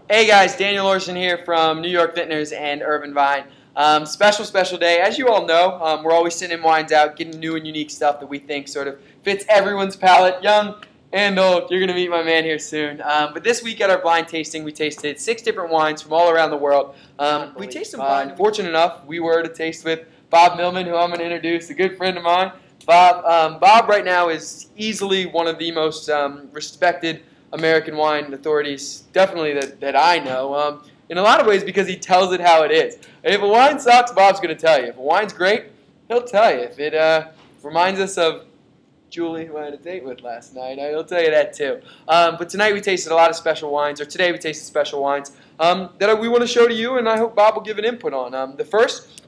Hey guys, Daniel Orson here from New York Vintners and Urban Vine. Special day. As you all know, we're always sending wines out, getting new and unique stuff that we think sort of fits everyone's palate, young and old. You're going to meet my man here soon. But this week at our blind tasting, we tasted 6 different wines from all around the world. We tasted blind. Fortunate enough, we were to taste with Bob Millman, who I'm going to introduce, a good friend of mine. Bob right now is easily one of the most respected American wine authorities, definitely that I know, in a lot of ways because he tells it how it is. If a wine sucks, Bob's going to tell you. If a wine's great, he'll tell you. If it reminds us of Julie, who I had a date with last night, he'll tell you that too. But tonight we tasted a lot of special wines, or today we tasted special wines that we want to show to you, and I hope Bob will give an input on. The first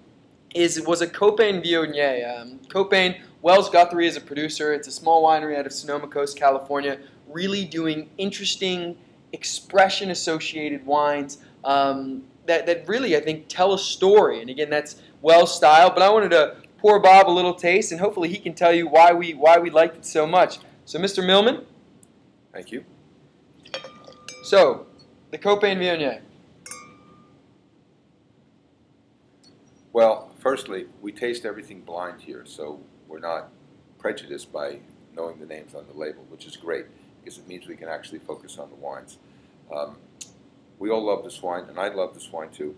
was a Copain Viognier. Copain, Wells Guthrie is a producer. It's a small winery out of Sonoma Coast, California, really doing interesting expression-associated wines that really, I think, tell a story. And again, that's Wells style. But I wanted to pour Bob a little taste, and hopefully he can tell you why we liked it so much. So, Mr. Millman. Thank you. So, the Copain Viognier. Well, firstly, we taste everything blind here, so we're not prejudiced by knowing the names on the label, which is great because it means we can actually focus on the wines. We all love this wine, and I love this wine too.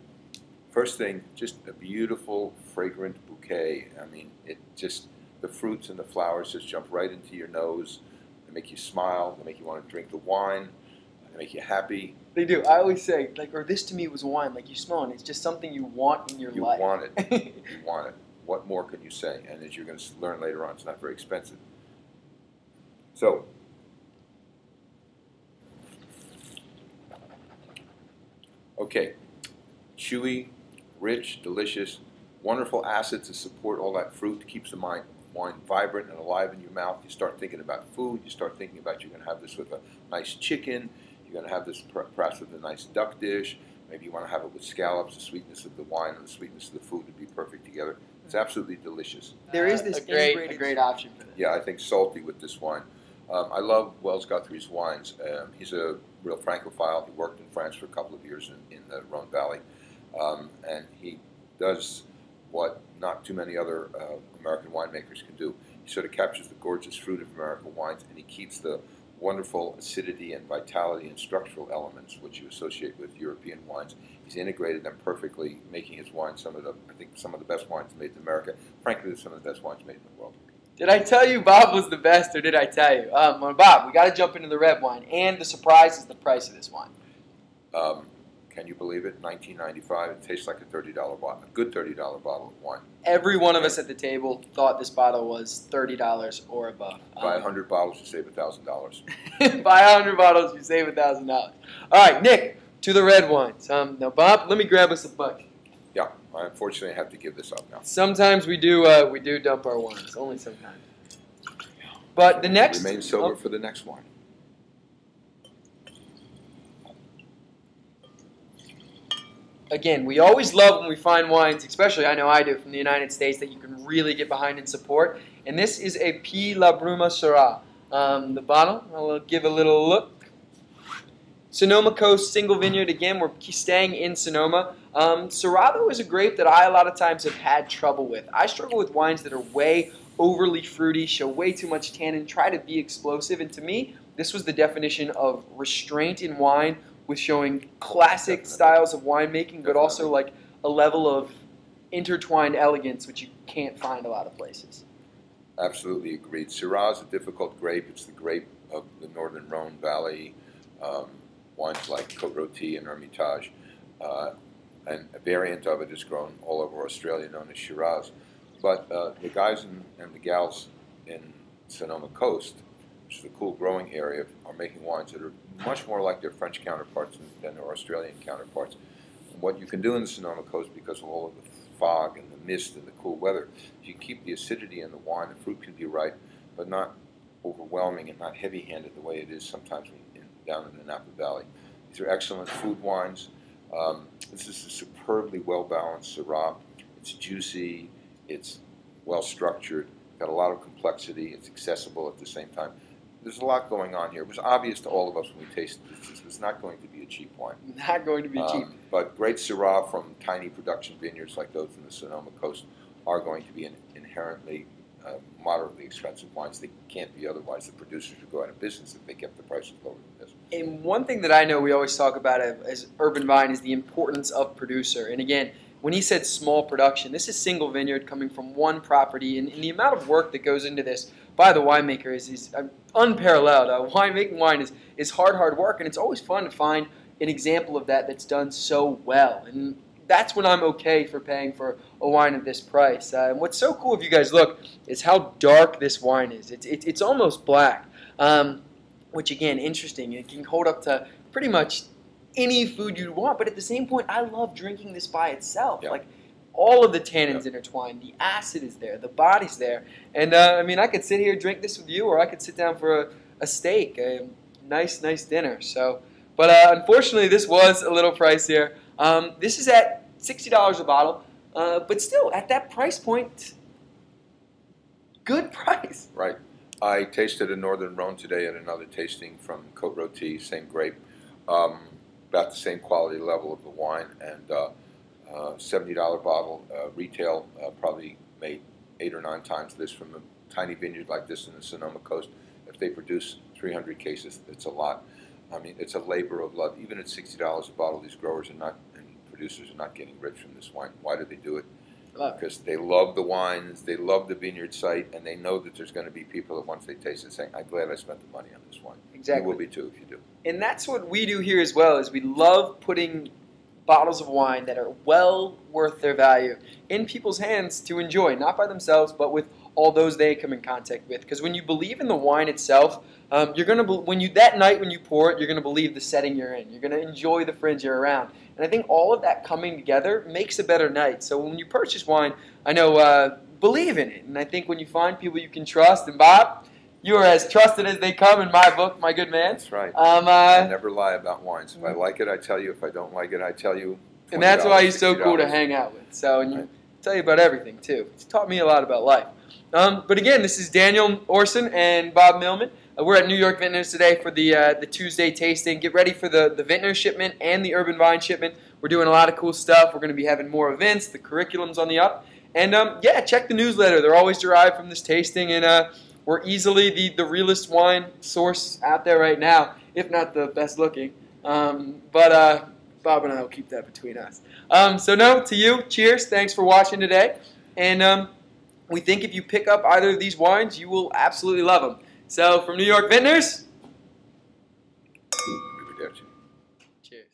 First thing, just a beautiful, fragrant bouquet. I mean, the fruits and the flowers just jump right into your nose. They make you smile. They make you want to drink the wine. They make you happy. They do. I always say, or this to me was wine, like you smell it. It's just something you want in your life. You want it. You want it. What more can you say? And as you're going to learn later on, it's not very expensive. So, okay, chewy, rich, delicious, wonderful acid to support all that fruit, keeps the wine vibrant and alive in your mouth. You start thinking about food. You start thinking about you're going to have this with a nice chicken. You're going to have this perhaps with a nice duck dish. Maybe you want to have it with scallops. The sweetness of the wine and the sweetness of the food would be perfect together. It's absolutely delicious. There is this a great option for this. Yeah, I think salty with this wine. I love Wells Guthrie's wines. He's a real Francophile. He worked in France for a couple of years in the Rhone Valley. And he does what not too many other American winemakers can do. He sort of captures the gorgeous fruit of American wines, and he keeps the wonderful acidity and vitality and structural elements which you associate with European wines. He's integrated them perfectly, making his wine some of the best wines made in America. Frankly, some of the best wines made in the world. Did I tell you Bob was the best, or did I tell you? Bob, we got to jump into the red wine, and the surprise is the price of this wine. Can you believe it? $19.95. It tastes like a $30 bottle, a good $30 bottle of wine. Every one of us at the table thought this bottle was $30 or above. Buy 100 bottles, you save $1,000. Buy 100 bottles, you save $1,000. All right, Nick, to the red wines. Now, Bob, let me grab us a bucket. Yeah, I unfortunately have to give this up now. Sometimes we do dump our wines, only sometimes. But the next remain sober for the next wine. Again, we always love when we find wines, especially I know I do, from the United States that you can really get behind and support. And this is a P. La Bruma Syrah. The bottle, I'll give a little look. Sonoma Coast single vineyard. Again, we're staying in Sonoma. Syrah, though, is a grape that I a lot of times have had trouble with. I struggle with wines that are way overly fruity, show way too much tannin, try to be explosive. And to me, this was the definition of restraint in wine, with showing classic styles of winemaking, but also like a level of intertwined elegance which you can't find a lot of places. Absolutely agreed. Syrah is a difficult grape. It's the grape of the northern Rhone Valley. Wines like Côte Rôtie and Hermitage. And a variant of it is grown all over Australia known as Shiraz. But the guys and the gals in Sonoma Coast, which is a cool growing area, are making wines that are much more like their French counterparts than their Australian counterparts. And what you can do in the Sonoma Coast, because of all of the fog and the mist and the cool weather, is you keep the acidity in the wine. The fruit can be ripe, but not overwhelming and not heavy-handed the way it is sometimes down in the Napa Valley. These are excellent food wines. This is a superbly well-balanced Syrah. It's juicy. It's well-structured. Got a lot of complexity. It's accessible at the same time. there's a lot going on here. It was obvious to all of us when we tasted this. This was not going to be a cheap wine. Not going to be cheap. But great Syrah from tiny production vineyards like those in the Sonoma Coast are going to be inherently moderately expensive wines. They can't be otherwise. The producers would go out of business if they kept the prices lower than this. And one thing that I know we always talk about as Urban Vine is the importance of producer. And again, when he said small production, this is single vineyard coming from one property, and the amount of work that goes into this by the winemaker is unparalleled. Making wine is hard work, and it's always fun to find an example of that that's done so well. And that's when I'm okay for paying for a wine at this price. And what's so cool if you guys look is how dark this wine is. It's almost black, which again, interesting. It can hold up to pretty much any food you want, but at the same point, I love drinking this by itself. Yeah. Like all of the tannins intertwined, the acid is there, the body's there, and I mean, I could sit here drink this with you, or I could sit down for a steak, a nice dinner. So, but unfortunately, this was a little pricier. This is at $60 a bottle, but still at that price point, good price. Right. I tasted a Northern Rhone today at another tasting from Côte Rôtie, same grape. About the same quality level of the wine, and $70 bottle. Retail probably made 8 or 9 times this from a tiny vineyard like this in the Sonoma Coast. If they produce 300 cases, it's a lot. I mean, it's a labor of love. Even at $60 a bottle, these growers are not, and producers are not getting rich from this wine. Why do they do it? Because they love the wines, they love the vineyard site, and they know that there's going to be people that once they taste it saying, I'm glad I spent the money on this wine. Exactly. You will be too if you do. And that's what we do here as well, is we love putting bottles of wine that are well worth their value in people's hands to enjoy, not by themselves, but with all those they come in contact with. Because when you believe in the wine itself, you're gonna that night when you pour it, you're gonna believe the setting you're in. You're gonna enjoy the friends you're around, and I think all of that coming together makes a better night. So when you purchase wine, I know believe in it, and I think when you find people you can trust, and Bob, you are as trusted as they come in my book, my good man. That's right. I never lie about wines. If I like it, I tell you. If I don't like it, I tell you. And that's why he's so cool to hang out with. So, and you tell you about everything too. He's taught me a lot about life. But again, this is Daniel Orson and Bob Millman. We're at New York Vintners today for the Tuesday tasting. Get ready for the Vintners shipment and the Urban Vine shipment. We're doing a lot of cool stuff. We're going to be having more events. The curriculum's on the up. And yeah, check the newsletter. They're always derived from this tasting, and we're easily the realest wine source out there right now, if not the best looking. But Bob and I will keep that between us. So no, to you, cheers. Thanks for watching today. And we think if you pick up either of these wines, you will absolutely love them. So from New York Vintners, cheers.